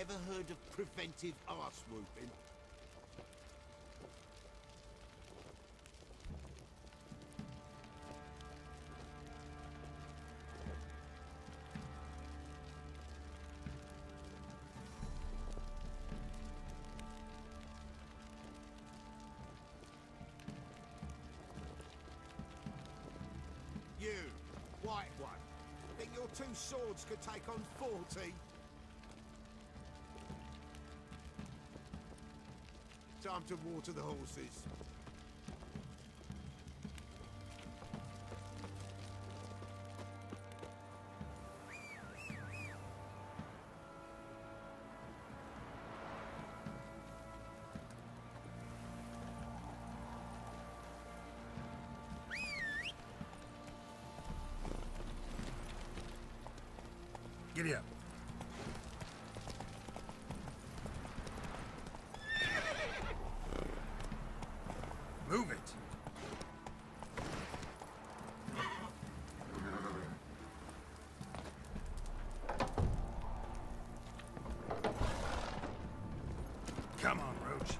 Ever heard of preventive arse whooping? You, white one, think your two swords could take on 40? Time to water the horses. Giddy up. Move it. Come on, Roach.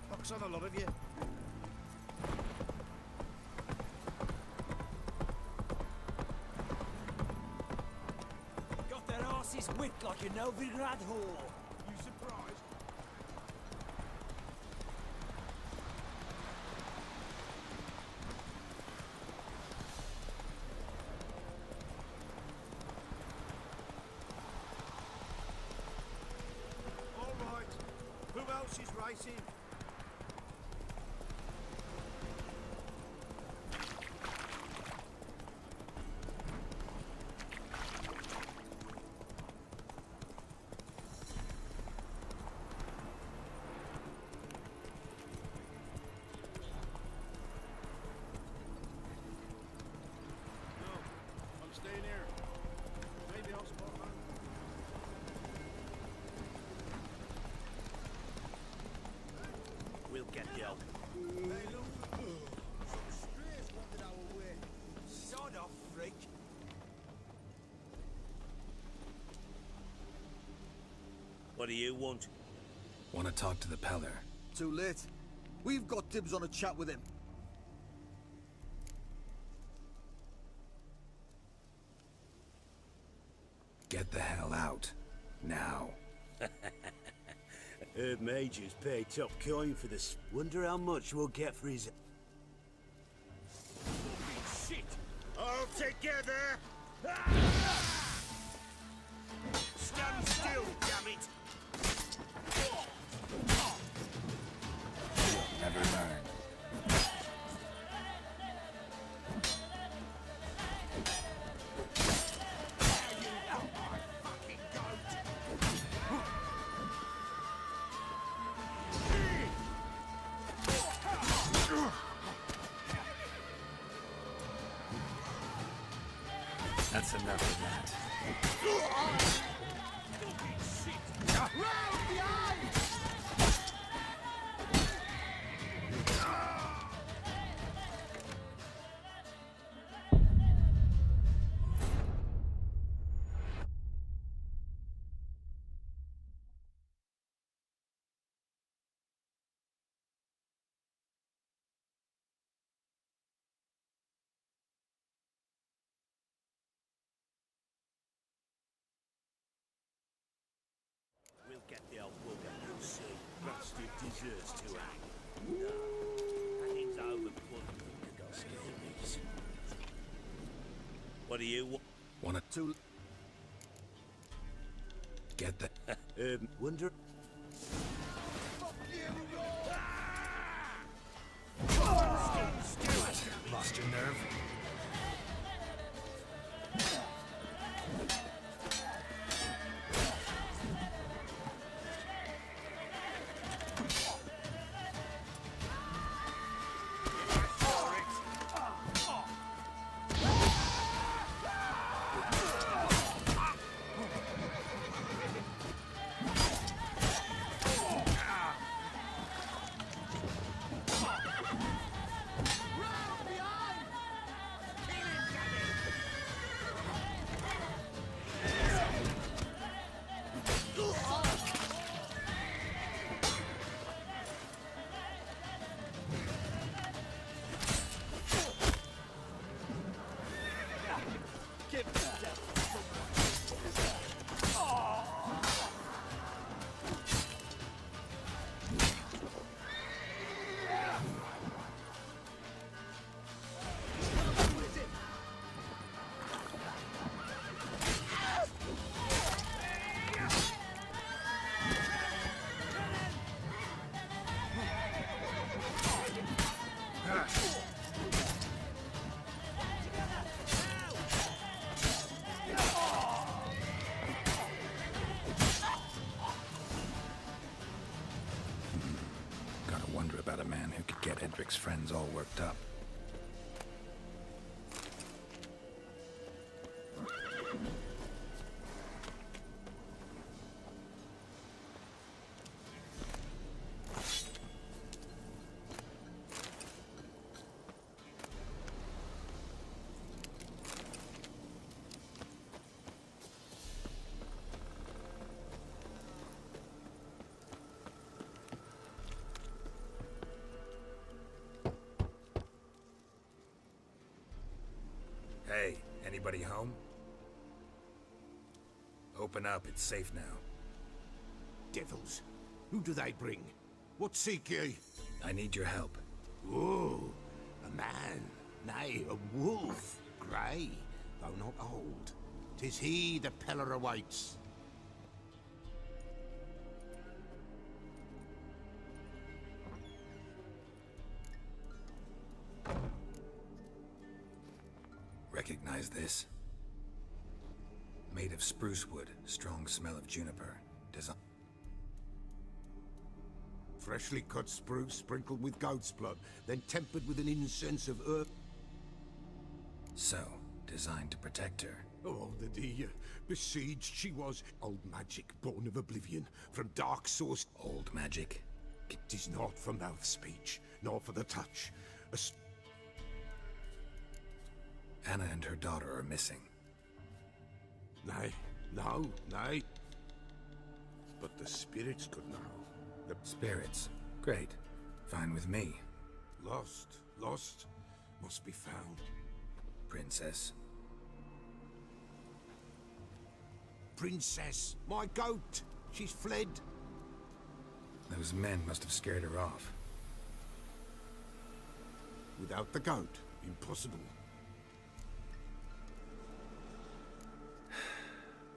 Box on a lot of you. Got their asses whipped like a Novigrad whore. You surprised? All right. Who else is racing? I'm staying here. Maybe I'll spot man. We'll get the help. Hey, look. Some strays wanted our way. Sod off, freak. What do you want? Want to talk to the Peller. Too late. We've got dibs on a chat with him. Get the hell out. Now. Heard Majors pay top coin for this. Wonder how much we'll get for his... Shit! All together! Stand still, damn it! Never learn. Fucking goat! That's enough of that. Round behind! We'll get the help, we'll get the sea. Bastard deserves to hang. No. Hanging's over before the finger got scabies. What do you want? Want to... Get the... Wonder... Lost your nerve? Cedric's friends all worked up. Hey, anybody home? Open up, it's safe now. Devils. Who do they bring? What seek ye? I need your help. Oh, a man. Nay, a wolf. Grey, though not old. 'Tis he the Peller awaits. Recognize this? Made of spruce wood, strong smell of juniper. Freshly cut spruce sprinkled with goat's blood, then tempered with an incense of earth. So, designed to protect her. Oh, the besieged she was. Old magic born of oblivion, from dark source. Old magic? It is not for mouth speech, nor for the touch. Anna and her daughter are missing. Nay, nay. But the spirits could know. The Spirits? Great. Fine with me. lost, must be found. Princess. Princess, my goat! She's fled. Those men must have scared her off. Without the goat, impossible.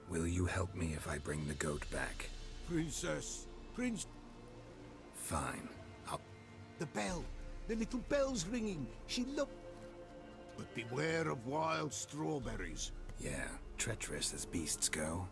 Will you help me if I bring the goat back? Princess, Fine. The bell, the little bell's ringing. She looked. But beware of wild strawberries. Yeah, treacherous as beasts go.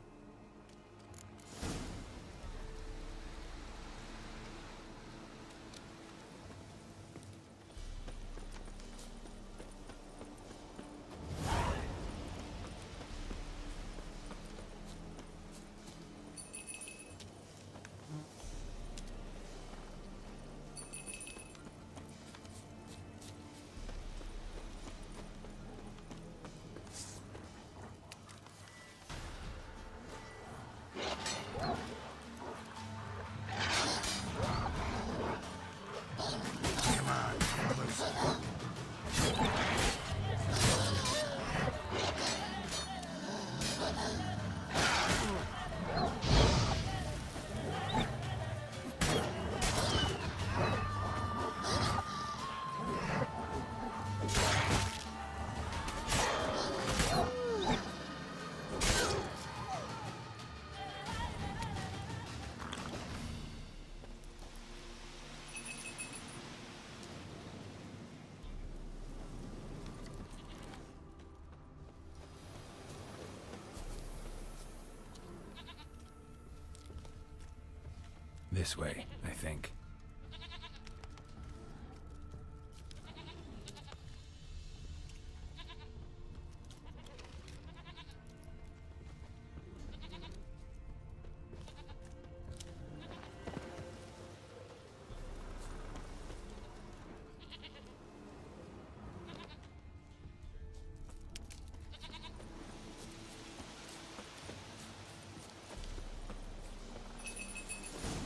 This way, I think.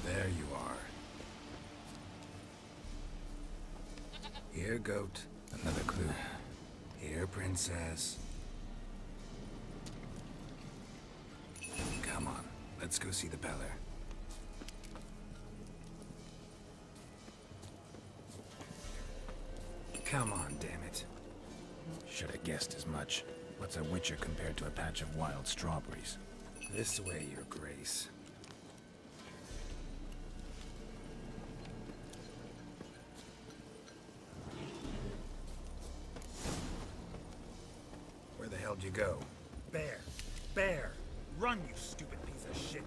There you are. Here, goat. Another clue. Here, princess. Come on, let's go see the Peller. Come on, damn it. Should have guessed as much. What's a witcher compared to a patch of wild strawberries? This way, your grace. Where the hell did you go? Bear! Bear! Run, you stupid piece of shit!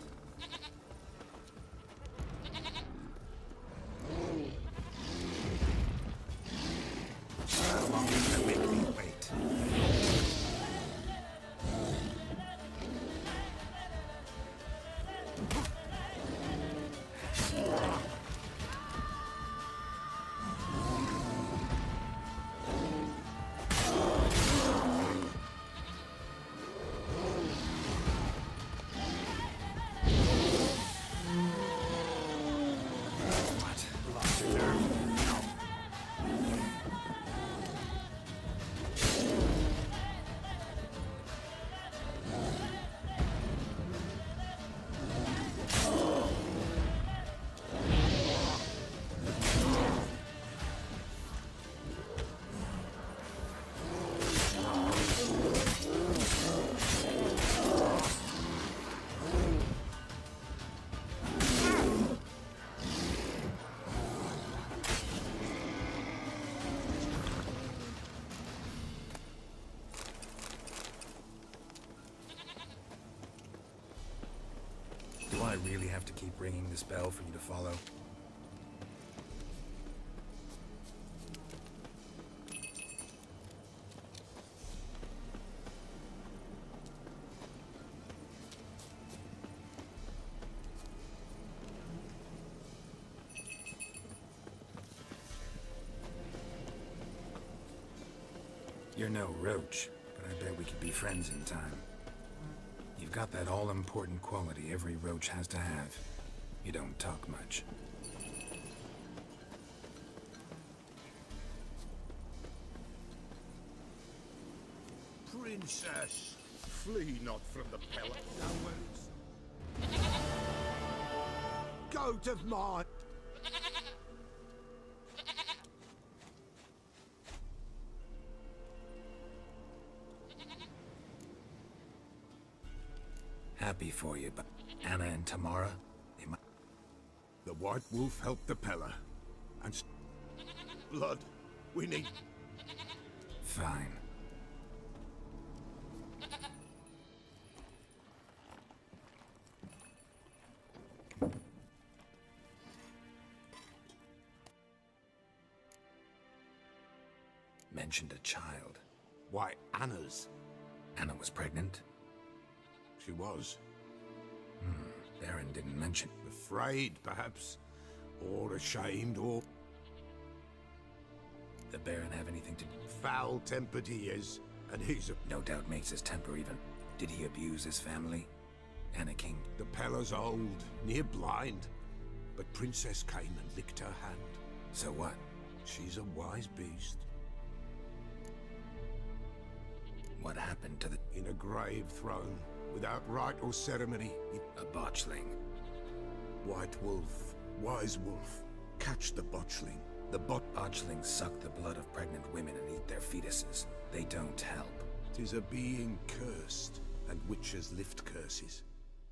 really have to keep ringing this bell for you to follow? You're no roach, but I bet we could be friends in time. You've got that all-important quality every roach has to have. You don't talk much. Princess, flee not from the pellet. No worries. Goat of mine. Happy for you, but Anna and Tamara, they might... The White Wolf helped the Peller. And blood. We need... Fine. Mentioned a child. Why, Anna's. Anna was pregnant? She was. Baron didn't mention. Afraid, perhaps. Or ashamed, or... The Baron have anything to do? Foul-tempered he is. And he's a... No doubt makes his temper even. Did he abuse his family? Anna King? The Peller's old, near blind. But Princess came and licked her hand. So what? She's a wise beast. What happened to the... In a grave thrown, without rite or ceremony. A botchling. White Wolf, Wise Wolf, catch the botchling. The Botchlings suck the blood of pregnant women and eat their fetuses. They don't help. 'Tis a being cursed, and witches lift curses.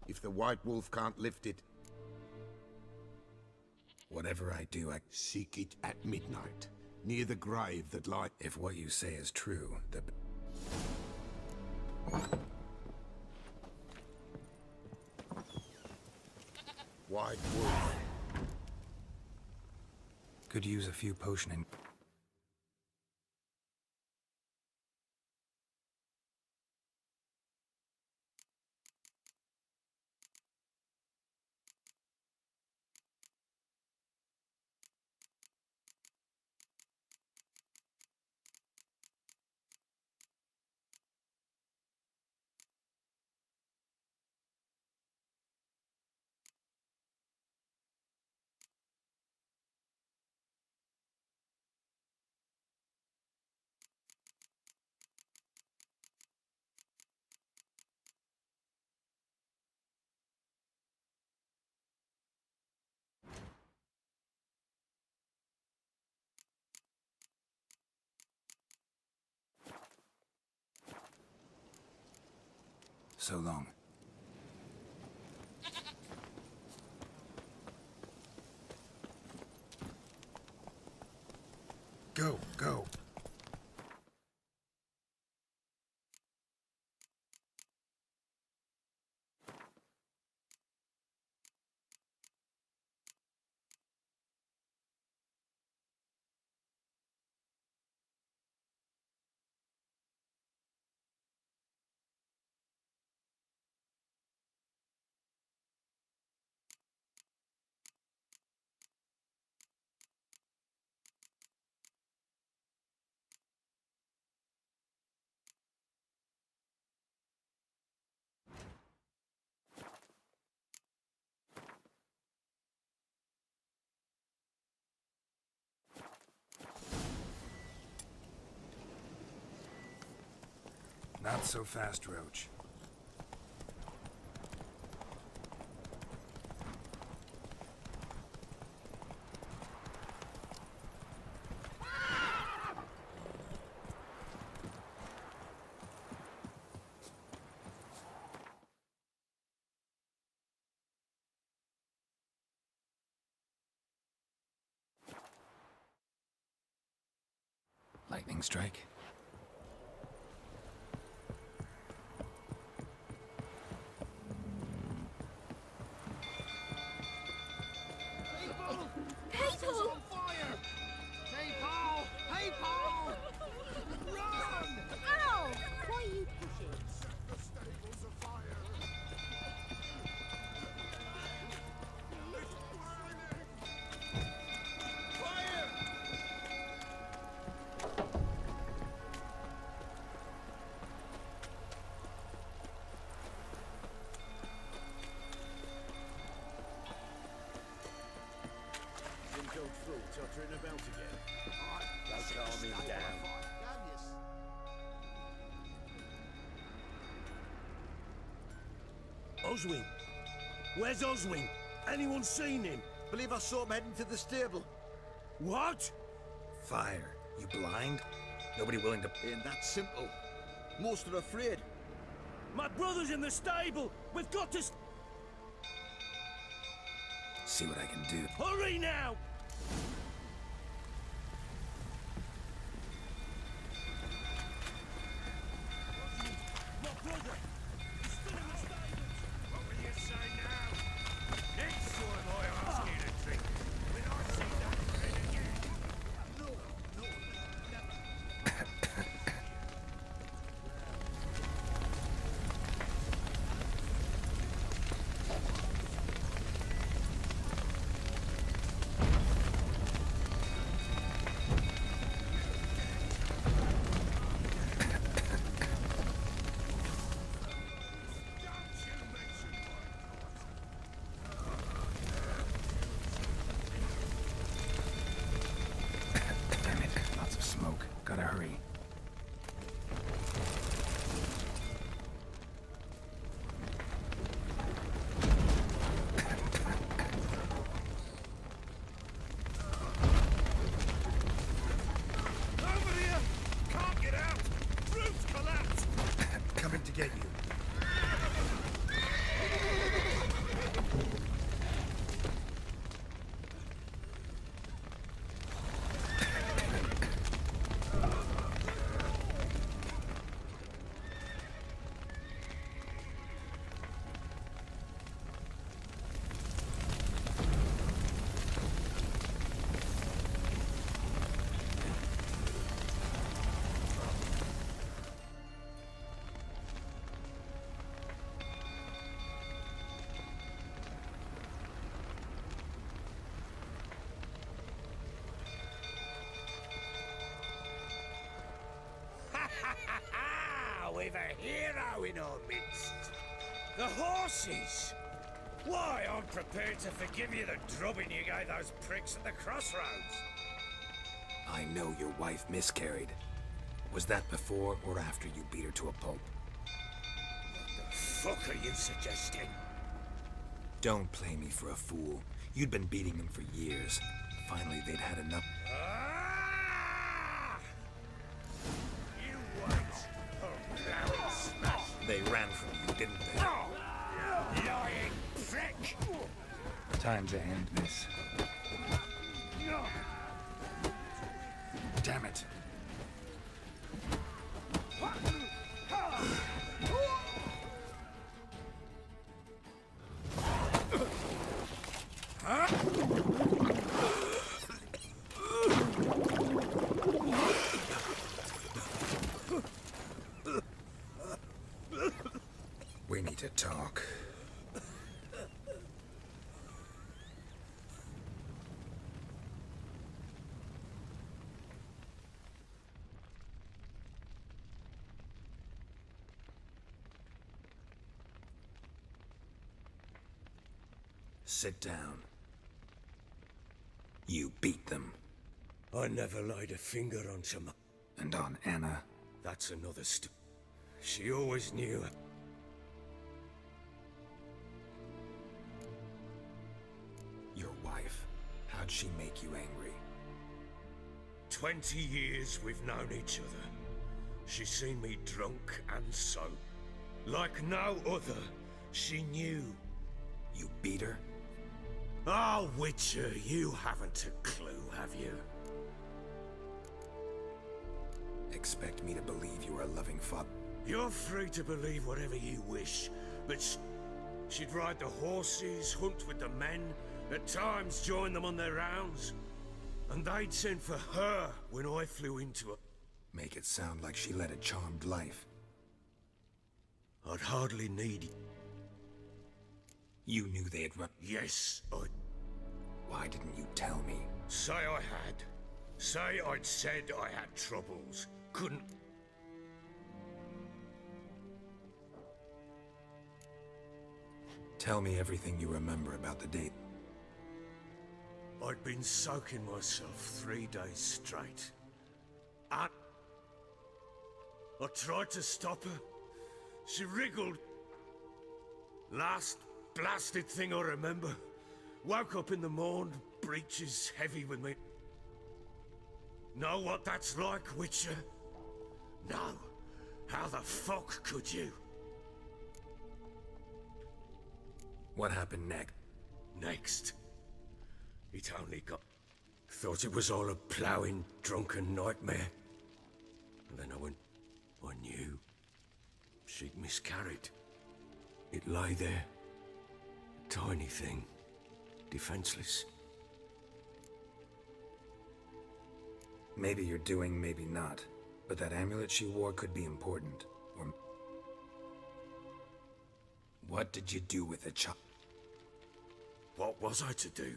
If the White Wolf can't lift it, Whatever I do, I... seek it at midnight, near the grave that lies... If what you say is true, the... White Wolf. Could use a few potioning. So long. Go, go. Not so fast, Roach. Lightning strike. pottering about again. Go calm him down. Oswin! Where's Oswin? Anyone seen him? Believe I saw him heading to the stable. What? Fire. You blind? Nobody willing to... Ain't that simple. Most are afraid. My brother's in the stable! We've got to... See what I can do. Hurry now! My brother! He's still in the stables! What will you say now? Next time I ask you to drink, when I see that friend again. No, never. Damn it. Lots of smoke. Gotta hurry. Over here! Can't get out! Roof's collapsed! Coming to get you. We've a hero in our midst. The horses! Why, I'm prepared to forgive you the drubbing you gave those pricks at the crossroads. I know your wife miscarried. Was that before or after you beat her to a pulp? The fuck are you suggesting? Don't play me for a fool. You'd been beating them for years. Finally, they'd had enough. Ah! You wait. Oh, bloody smash. They ran from you, didn't they? Lying prick! Time to end this. Damn it. We need to talk. Sit down. You beat them. I never laid a finger on some... And on Anna. That's another She always knew. Your wife. How'd she make you angry? 20 years we've known each other. She's seen me drunk and so. Like no other, she knew. You beat her? Oh, Witcher, you haven't a clue, have you? Expect me to believe you are a loving father? You're free to believe whatever you wish, but she'd ride the horses, hunt with the men, at times join them on their rounds. And they'd send for her when I flew into her. Make it sound like she led a charmed life. I'd hardly need it. You knew they had run... Yes, Why didn't you tell me? Say I had. Say I'd said I had troubles. Couldn't... Tell me everything you remember about the date. I'd been soaking myself 3 days straight. And I tried to stop her. She wriggled. Last blasted thing I remember. Woke up in the morn, breeches heavy with me. Know what that's like, Witcher? No. How the fuck could you? What happened next? Next. It only got... Thought it was all a ploughing, drunken nightmare. And then I knew. She'd miscarried. It lay there. Tiny thing. Defenseless. Maybe you're doing, maybe not. But that amulet she wore could be important. Or... What did you do with the child? What was I to do?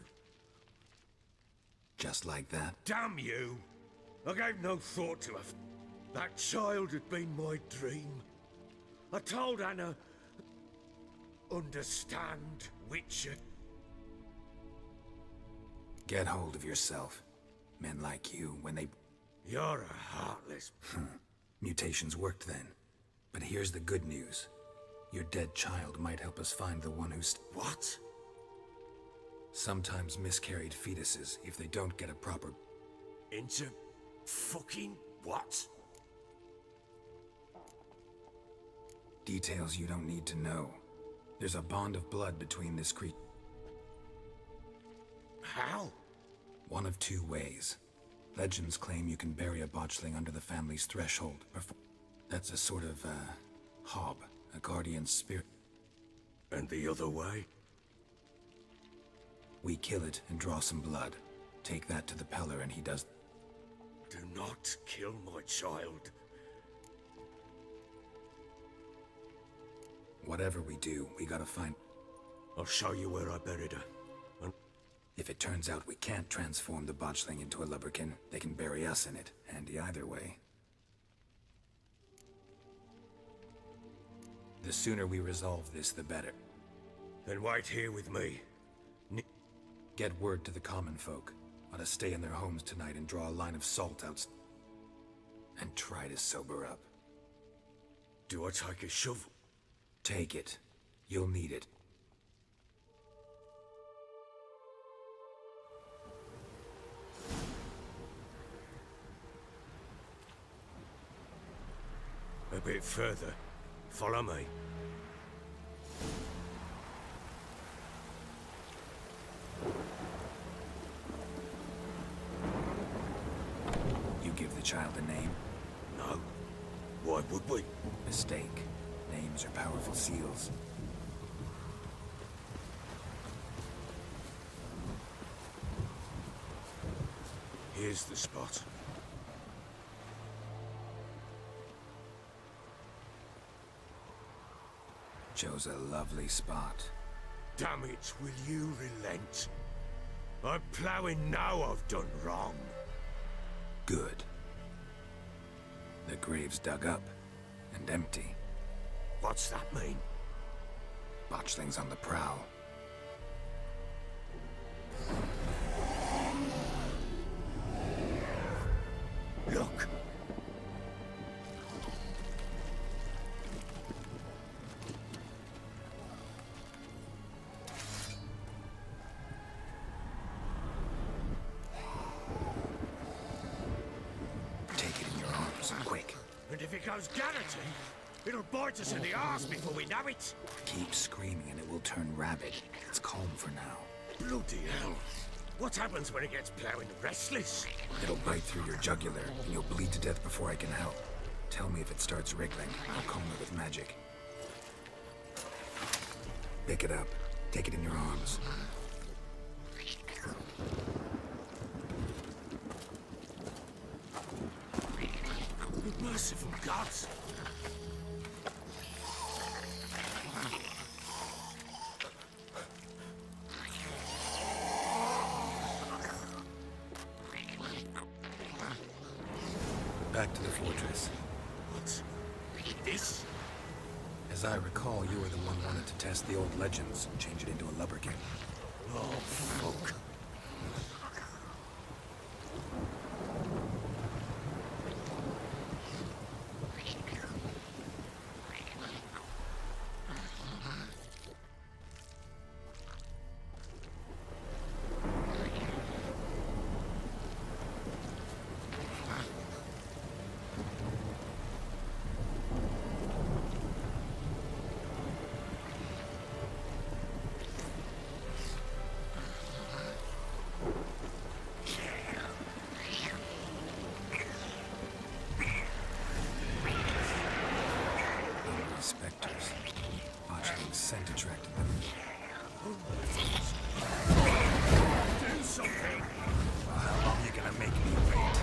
Just like that? Damn you! I gave no thought to her. That child had been my dream. I told Anna... Understand, Witcher? Get hold of yourself. Men like you, when they... You're a heartless... Mutations worked then. But here's the good news. Your dead child might help us find the one who's... What? Sometimes miscarried fetuses, if they don't get a proper... Into... fucking what? Details you don't need to know. There's a bond of blood between this creature. How? One of two ways. Legends claim you can bury a botchling under the family's threshold. That's a sort of, hob, a guardian spirit. And the other way? We kill it and draw some blood. Take that to the Peller and he does... Do not kill my child. Whatever we do, we gotta find... I'll show you where I buried her. And if it turns out we can't transform the botchling into a lubberkin, they can bury us in it. Handy either way. The sooner we resolve this, the better. then wait here with me. Get word to the common folk. Ought to stay in their homes tonight and draw a line of salt out. And try to sober up. Do I take a shovel? Take it. You'll need it. A bit further. Follow me. You give the child a name? No. Why would we? Mistake. Names are powerful seals. Here's the spot. Chose a lovely spot. Damn it, will you relent? I'm ploughing now I've done wrong. Good. The grave's dug up and empty. What's that mean? Botchling's on the prowl. Look! Take it in your arms, quick. And if it goes garroting, it'll bite us in the arse before we know it. Keep screaming and it will turn rabid. It's calm for now. Bloody hell. What happens when it gets ploughing restless? It'll bite through your jugular and you'll bleed to death before I can help. Tell me if it starts wriggling. I'll calm it with magic. Pick it up. Take it in your arms. Merciful gods! Back to the fortress. What? This? As I recall, you were the one wanted to test the old legends and change it into a lubberkin. Oh, fuck. scent attracted them. Do something! Well, how long are you gonna make me wait?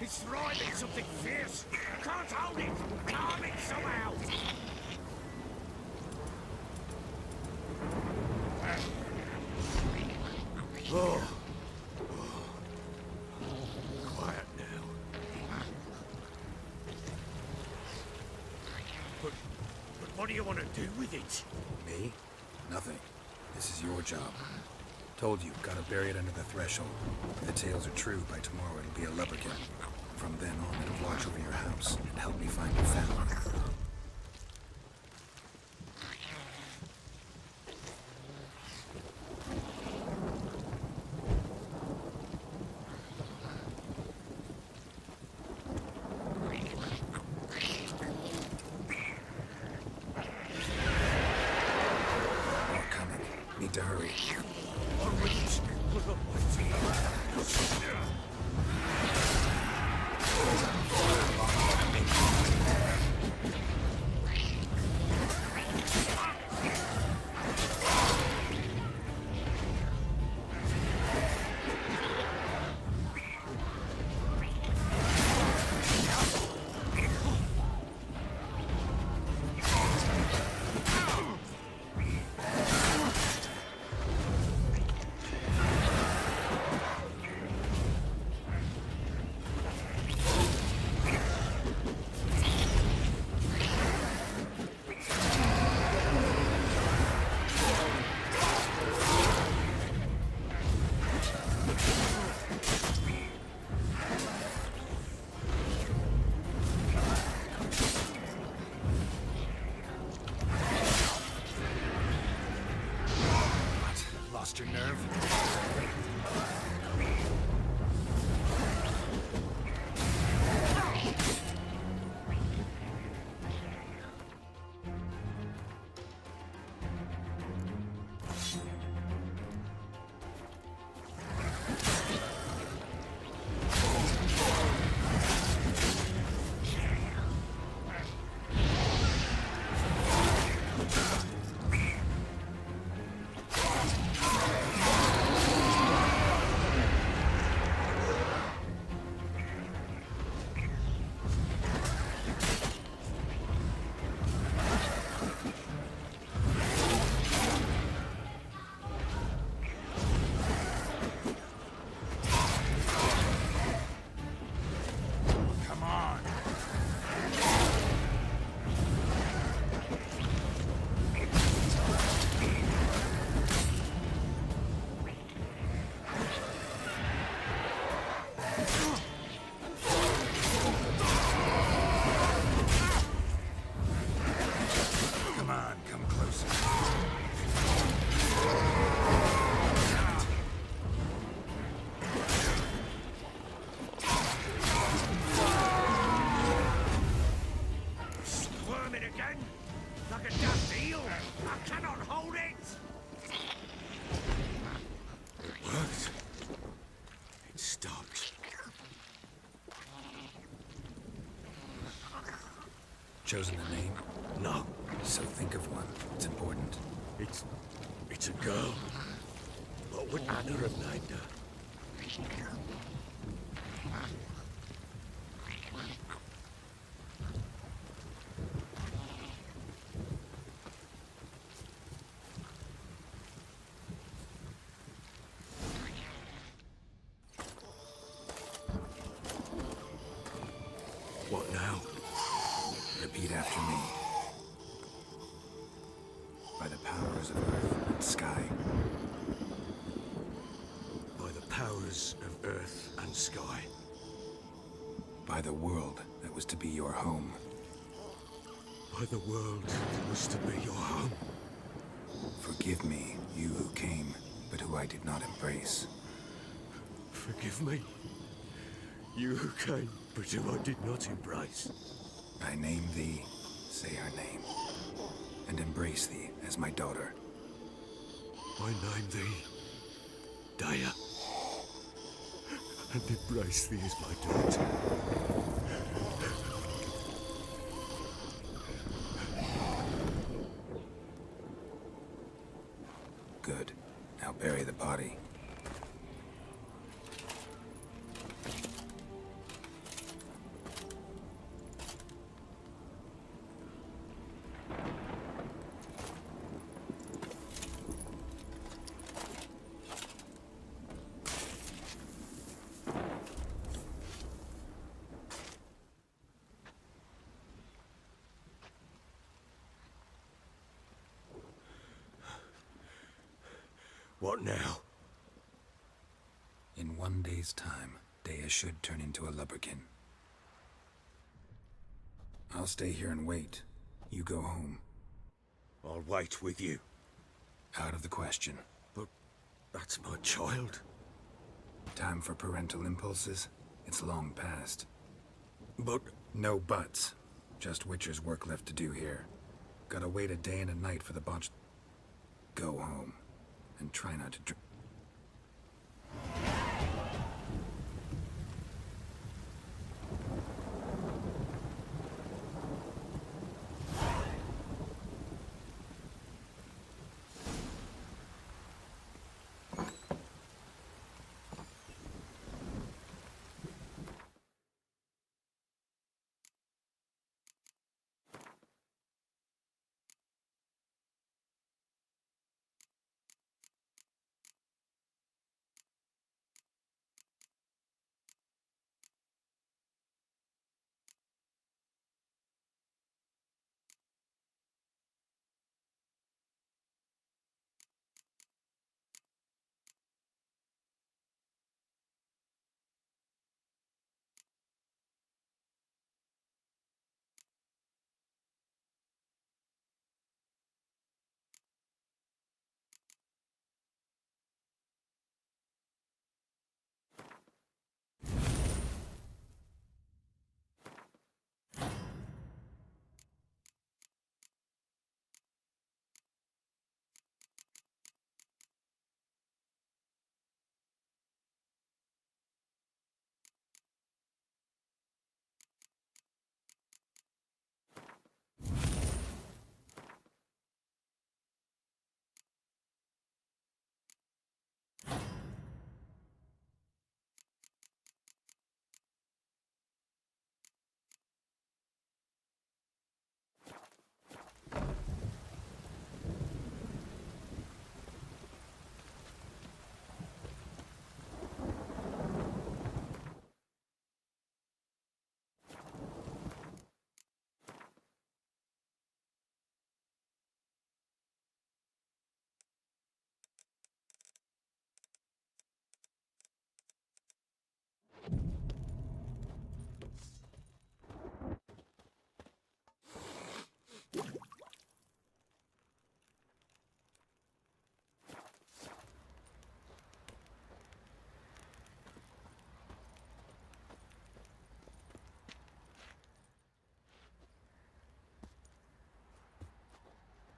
It's thriving something fierce. I can't hold it. Calm it somehow. Oh. Quiet now. But what do you want to do with it? Me? Nothing. This is your job. Told you, gotta bury it under the threshold. If the tales are true, by tomorrow it'll be a leprechaun. From then on, it'll watch over your house and help me find your family. More coming. Need to hurry. Lost your nerve? Chosen a name? No. So think of one. It's important. It's a girl. What would Anna have named her? What now? Repeat powers of earth and sky. By the powers of earth and sky. By the world that was to be your home. By the world that was to be your home. Forgive me, you who came, but who I did not embrace. Forgive me. You who came, but who I did not embrace. I name thee, say her name, and embrace thee as my daughter. I name thee Dea, and embrace thee as my daughter. Good. Now bury the body. What now? In 1 day's time, Dea should turn into a lubberkin. I'll stay here and wait. You go home. I'll wait with you. Out of the question. But that's my child. Time for parental impulses? It's long past. But No buts. Just Witcher's work left to do here. Gotta wait a day and a night for the botch. Go home. And try not to drink.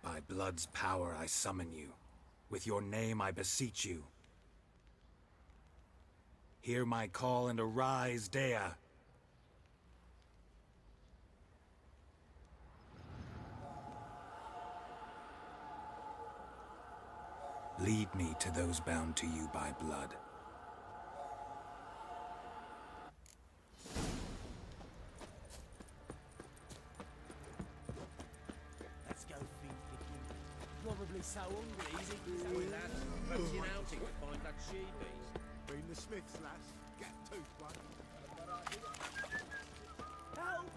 By blood's power I summon you. With your name I beseech you. Hear my call and arise, Dea. Lead me to those bound to you by blood. Let's go feed Vicky. Probably so hungry, he's eating so lad. Fancy an outing to find that she-beast. Been the Smiths, lass. Get tooth one. Help!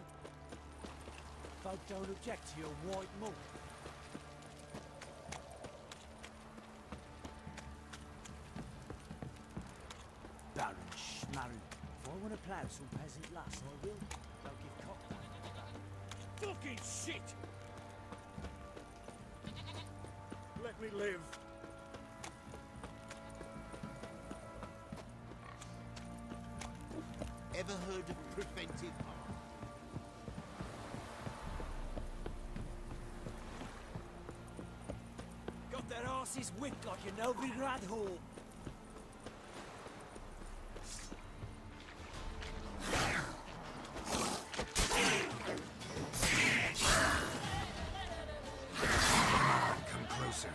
Folk don't object to your white malt. Maru, if I want to plough some peasant lass, I will. Don't give cock that. Fucking shit! Let me live. Ever heard of preventive harm? Got their asses whipped like a Novigrad whore. Come closer.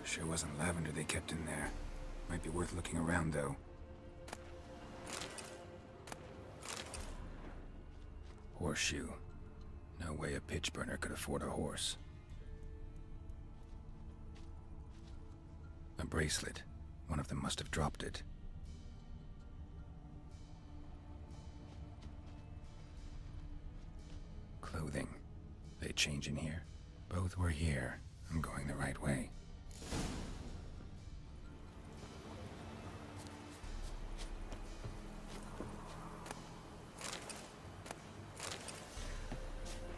Sure wasn't lavender they kept in there. Might be worth looking around, though. Horseshoe. No way a pitch burner could afford a horse. A bracelet. One of them must have dropped it. Clothing. They change in here? Both were here. I'm going the right way.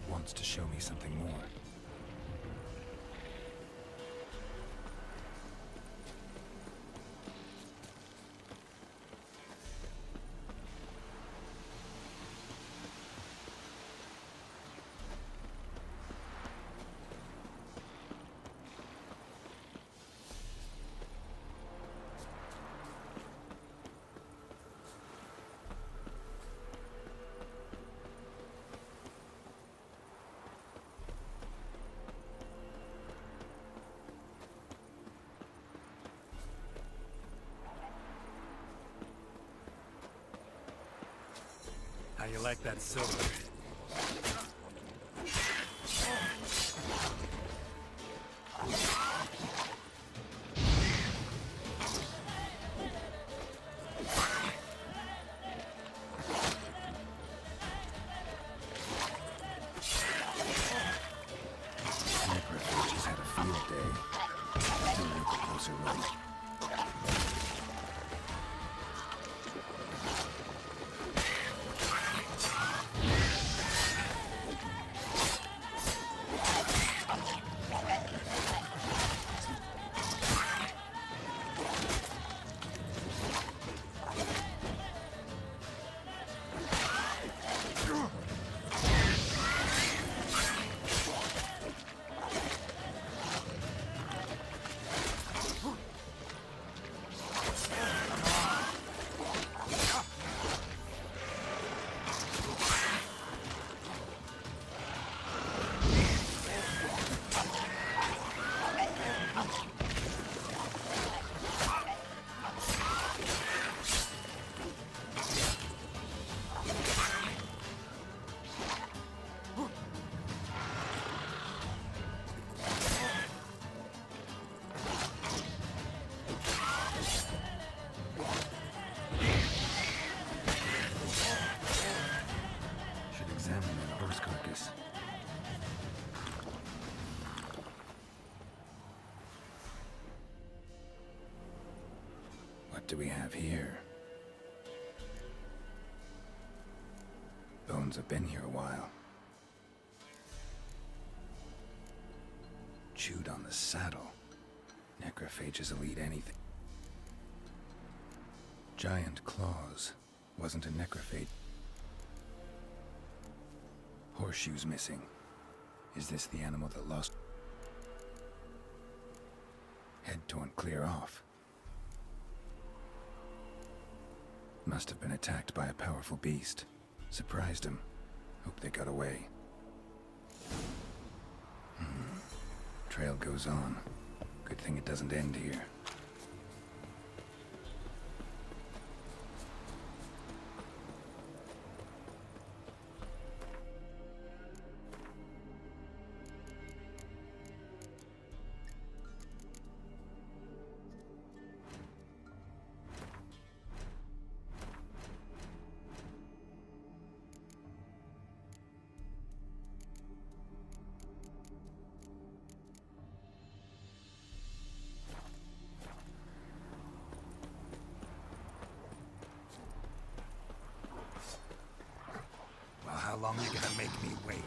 Wants to show me something more. How you like that silver? Necrophages had a field day. Still need a closer look. What do we have here? Bones have been here a while. Chewed on the saddle. Necrophages will eat anything. Giant claws. Wasn't a necrophage. Horseshoes missing. Is this the animal that lost? Head torn clear off. Must have been attacked by a powerful beast. Surprised him. Hope they got away. Trail goes on. Good thing it doesn't end here. How long you gonna make me wait?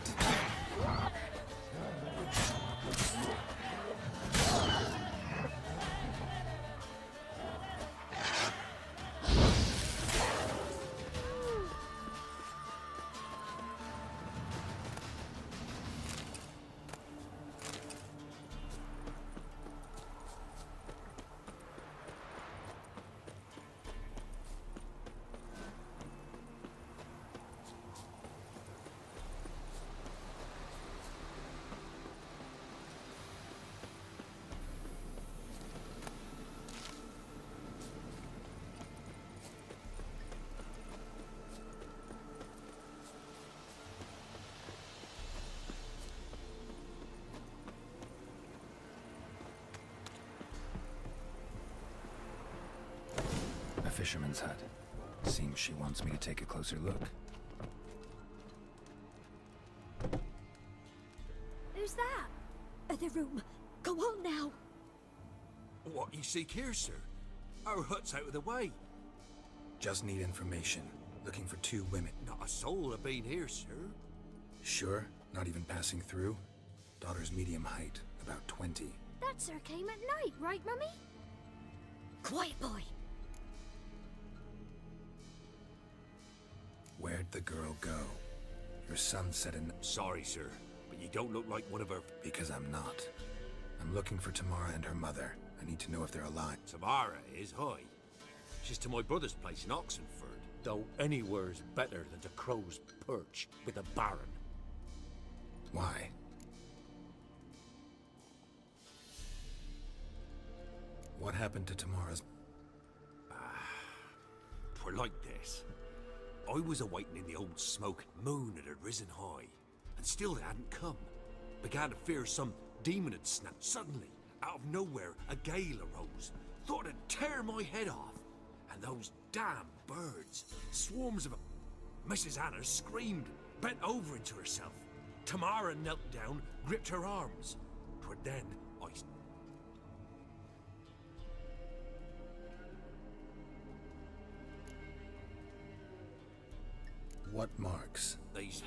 A fisherman's hut. Seems she wants me to take a closer look. Who's that? The room. Go on now. What you seek here, sir? Our hut's out of the way. Just need information. Looking for 2 women. Not a soul have been here, sir. Sure? Not even passing through? Daughter's medium height. About 20. That sir came at night, right, Mummy? Quiet, boy. Where'd the girl go? Your son said in... Sorry, sir, but you don't look like one of her... Because I'm not. I'm looking for Tamara and her mother. I need to know if they're alive. Tamara is high. She's to my brother's place in Oxenford. Though anywhere's better than the Crow's Perch with a baron. Why? What happened to Tamara's... Twere like this. I was awaiting in the old smoke. Moon had risen high, and still they hadn't come. Began to fear some demon had snapped. Suddenly, out of nowhere, a gale arose. Thought it'd tear my head off. And those damn birds, swarms of them. Mrs. Anna screamed, bent over into herself. Tamara knelt down, gripped her arms. 'Twere then I... What marks? These...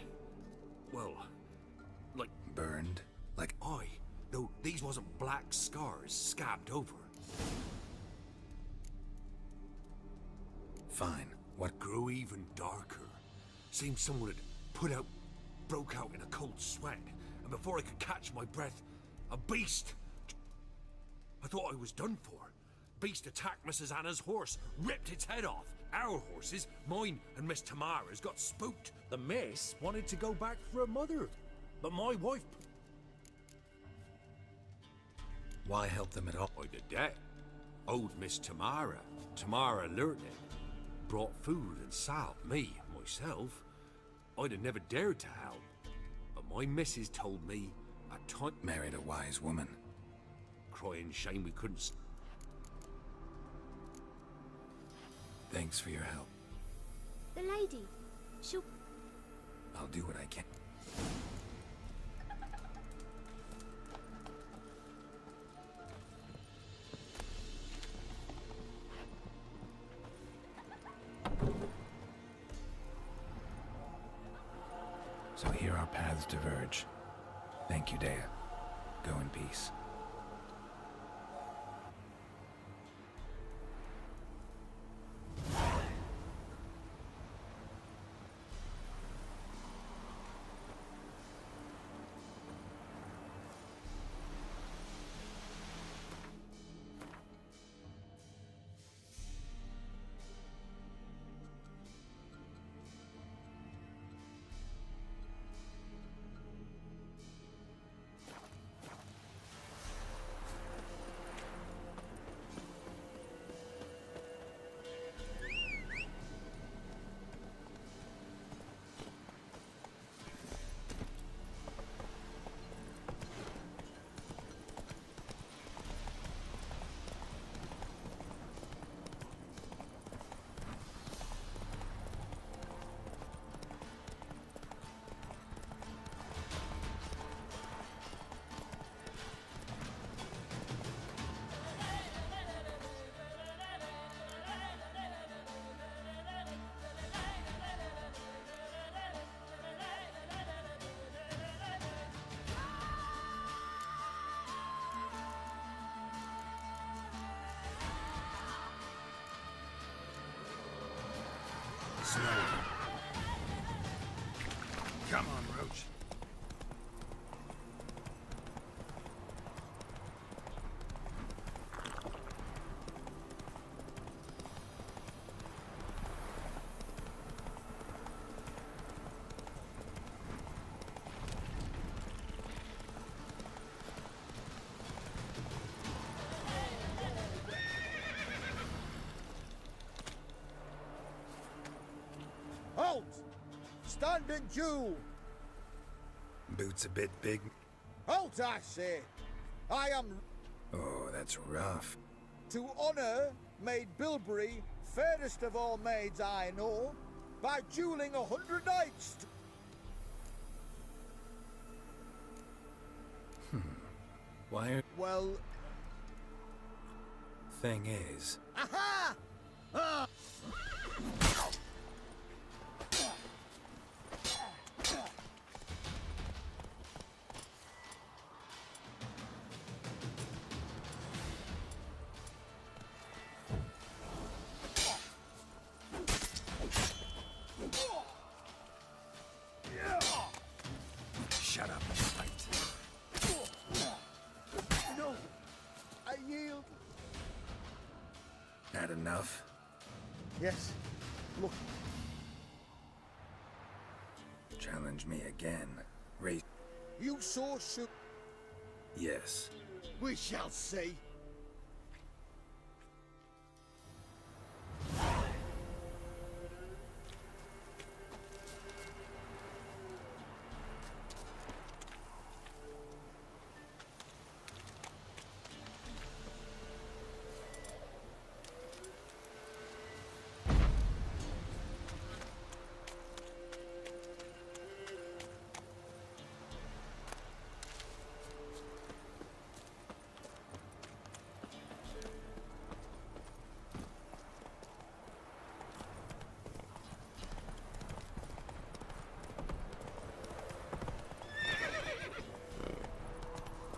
well... like... Burned? Like... Aye, though these wasn't black scars scabbed over. Fine. What... Grew even darker. Seemed someone had broke out in a cold sweat, and before I could catch my breath, a beast... I thought I was done for. Beast attacked Mrs. Anna's horse, ripped its head off. Our horses, mine and Miss Tamara's, got spooked. The miss wanted to go back for her mother, but my wife... Why help them at all? By the debt. Owed Miss Tamara. Tamara learned it. Brought food and salve me, myself. I'd have never dared to help. But my missus told me at time... Married a wise woman. Crying shame we couldn't... Thanks for your help. The lady. She'll... I'll do what I can. So here our paths diverge. Thank you, Dea. Go in peace. Slowly. Come on, Roach. Halt! Stand and due! Boots a bit big. Halt, I say! I am Oh, that's rough. to honour Maid Bilberry, fairest of all maids I know, by duelling 100 knights. Why are... Well, Thing is... aha! Shut up and fight. No, I yield. That enough? Yes, look, Challenge me again. Raise... you so should. Yes. We shall see.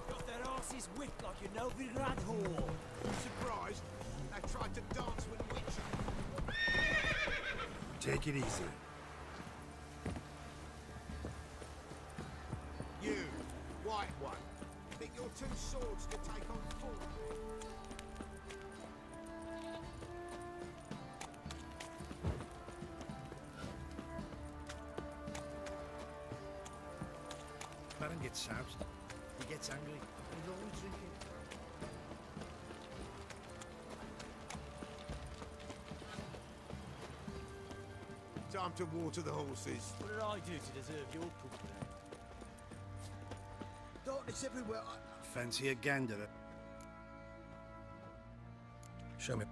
Got their asses whipped like a Novigrad whore. Surprised? They tried to dance with a witch. Take it easy. You, white one, think your two swords could take on four? Baron gets soused. He gets angry. He's always drinking. Time to water the horses. What did I do to deserve your company? Darkness everywhere. Fancy a gander. Show me.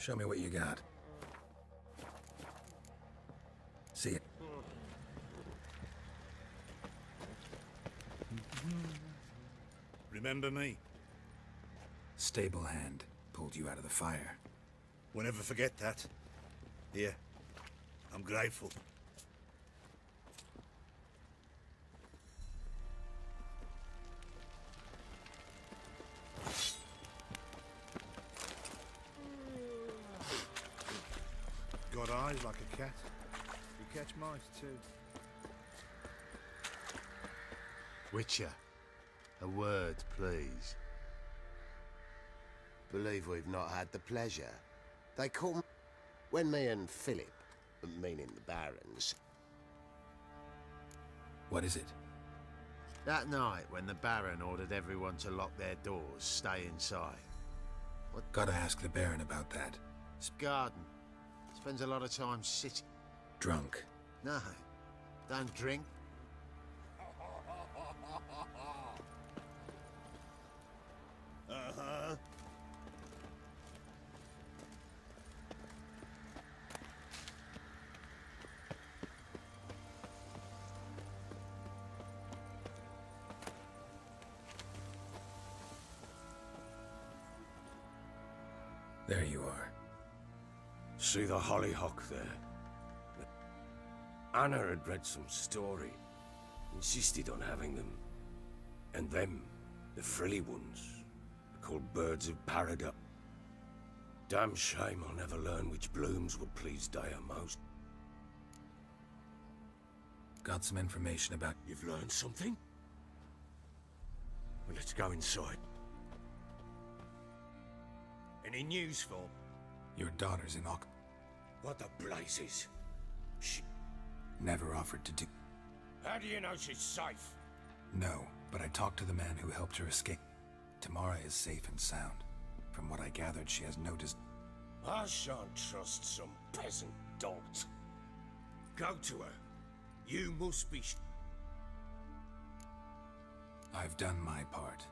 Show me what you got. See it. Remember me? Stable hand pulled you out of the fire. We'll never forget that. Here. I'm grateful. eyes like a cat. You catch mice too. Witcher, a word, please. Believe we've not had the pleasure. They call me... When me and Philip, meaning the Barons... What is it? That night when the Baron ordered everyone to lock their doors, stay inside. Gotta ask the Baron about that. Garden. Spends a lot of time sitting. Drunk. No, don't drink. Uh-huh. There you are. See the hollyhock there? Anna had read some story, insisted on having them. And them, the frilly ones, are called birds of paradise. Damn shame I'll never learn which blooms would please Daya most. Got some information about... You've learned something? Well, let's go inside. Any news for? Your daughter's in Ock. What the blazes? She... Never offered to do... How do you know she's safe? No, but I talked to the man who helped her escape. Tamara is safe and sound. From what I gathered, she has no I shan't trust some peasant dolt. Go to her. You must be... I've done my part.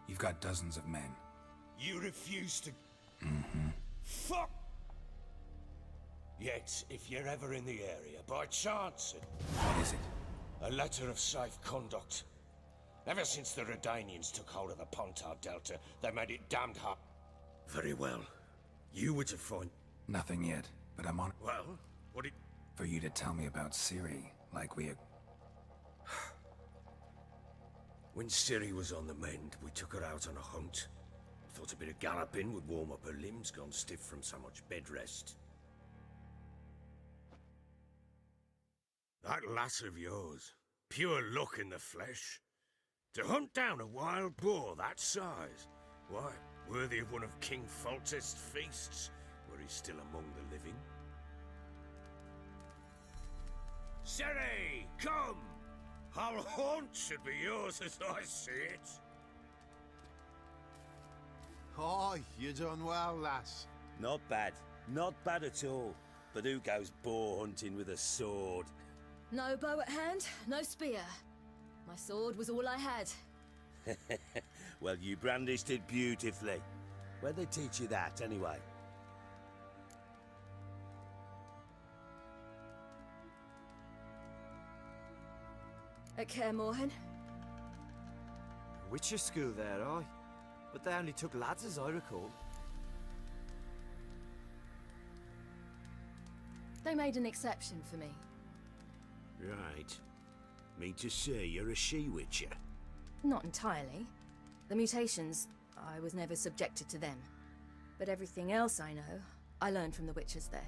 You've got dozens of men. You refuse to... Fuck! Yet, if you're ever in the area, by chance... What is it? A letter of safe conduct. Ever since the Redanians took hold of the Pontar Delta, they made it damned hard. Very well. You were to find... Nothing yet, but I'm on... Well, what it... For you to tell me about Ciri, like we... When Ciri was on the mend, we took her out on a hunt. Thought a bit of galloping would warm up her limbs, gone stiff from so much bed rest. That lass of yours, pure luck in the flesh. To hunt down a wild boar that size, why, worthy of one of King Foltest's feasts, were he still among the living. Ciri, come! Our haunt should be yours as I see it. Oh, you done well, lass. Not bad. Not bad at all. But who goes boar hunting with a sword? No bow at hand, no spear. My sword was all I had. Well, you brandished it beautifully. Where'd they teach you that, anyway? At Kaer Morhen. Witcher school there, aye. But they only took lads, as I recall. They made an exception for me. Right. Mean to say you're a she-witcher? Not entirely. The mutations, I was never subjected to them. But everything else I know, I learned from the witches there.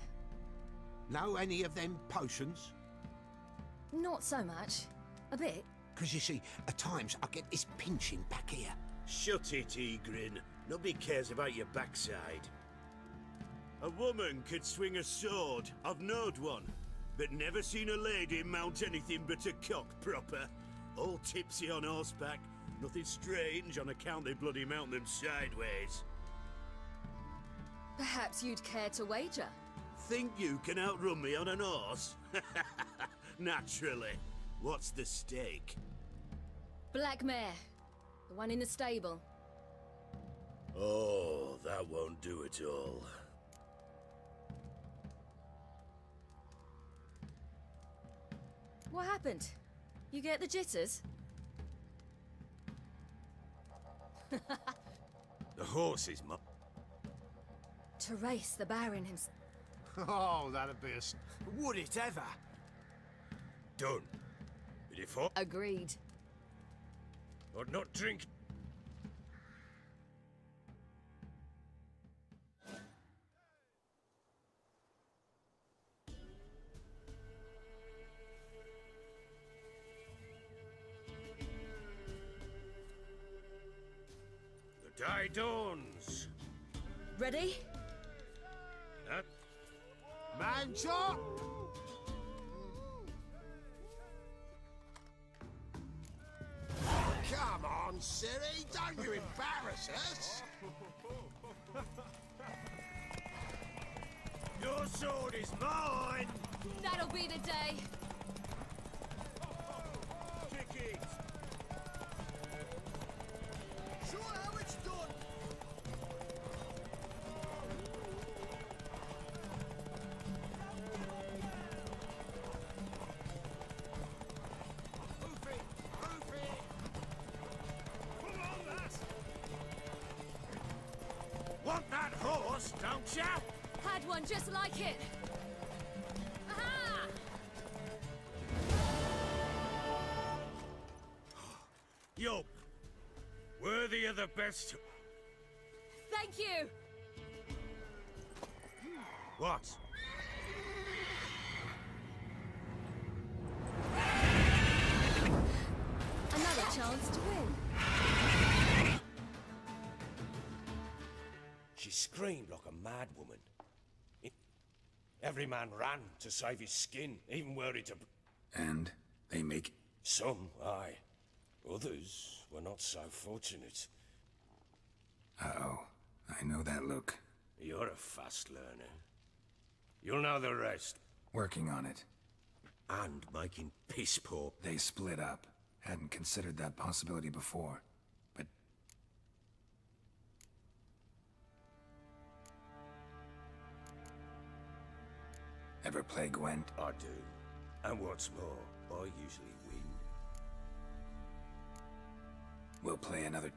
Know any of them potions? Not so much. A bit. Because you see, at times I get this pinching back here. Shut it, Egrin. Nobody cares about your backside. A woman could swing a sword. I've knowed one. But never seen a lady mount anything but a cock proper. All tipsy on horseback. Nothing strange on account they bloody mount them sideways. Perhaps you'd care to wager? Think you can outrun me on an horse? Naturally. What's the stake? Black mare. The one in the stable. Oh, that won't do it all. What happened? You get the jitters? The horse is To race the Baron himself. Oh, that'd be Would it ever? done. But if I... Agreed. I'd not drink... Day dawns. Ready? That Man shot! Come on, Siri, don't you embarrass us! your sword is mine. That'll be the day. Kick it. Show how it's done. Move it! Move it! Come on, lass. Want that horse, don't ya? Had one just like it. Aha! Yup. Worthy of the best. Thank you. What? Another chance to win. She screamed like a mad woman. Every man ran to save his skin, even were it a... And they make... Some, aye. Others were not so fortunate. Uh-oh. I know that look. You're a fast learner. You'll know the rest. Working on it. And making piss poor. They split up. Hadn't considered that possibility before. But... Ever play Gwent? I do. And what's more, I usually win. We'll play another